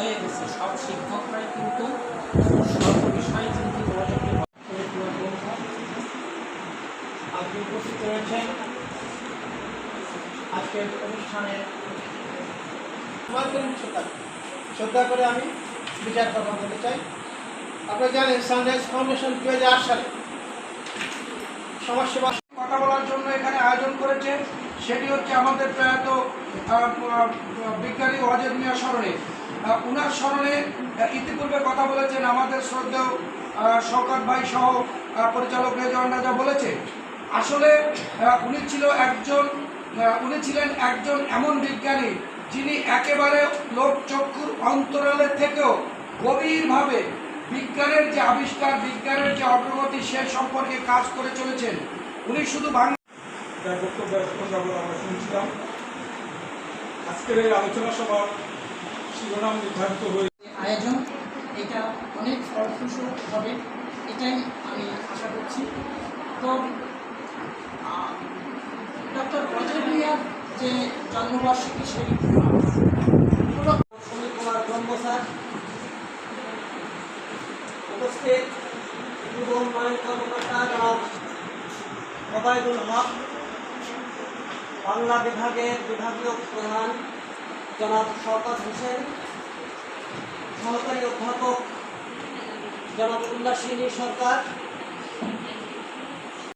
হয়ে গেছে। সব শিক্ষকরাই কিন্তু সব বিষয়ে চিন্তিত। আজকে উপস্থিত রয়েছেন আজকের অনুষ্ঠানে শ্রদ্ধা করে আমি বিচার কথা বলতে চাই। আপনারা জানেন সানরাইজ ফাউন্ডেশন 2008 সালে সমাজসেবা কথা বলার জন্য এখানে আয়োজন করেছে। সেটি হচ্ছে আমাদের প্রয়াত বিজ্ঞানী ওয়াজেদ মিয়া স্মরণে। উনার স্মরণে ইতিপূর্বে কথা বলেছেন আমাদের শ্রদ্ধেয় শওকত ভাই সহ পরিচালক রেজওয়ান রাজা বলেছে। আসলে উনি ছিলেন একজন এমন বিজ্ঞানী যিনি একেবারে লোকচক্ষুর অন্তরালে থেকেও গভীরভাবে বিজ্ঞানের যে আবিষ্কার, বিজ্ঞানের যে অগ্রগতি সে সম্পর্কে কাজ করে চলেছেন। উনি শুধু বক্তব্য আমরা শুনছিলাম। আজকের এই আলোচনা সভার শিরোনাম নির্ধারিত হয়ে আয়োজন, এটা অনেক ফলপ্রসূ হবে এটাই আমি আশা করছি। তো ডক্টর ওয়াজেদ মিয়ার যে জন্মবার্ষিকী সেই সমীর কুমার ব্রহ্মচার উপস্থিত যুব উন্নয়ন কর্মকর্তা জনাব ওবায়দুল হক, বাংলা বিভাগের বিভাগীয় প্রধান জনাব শওকত হোসেন, সহকারী অধ্যাপক জনাব উল্লাসিনী সরকার,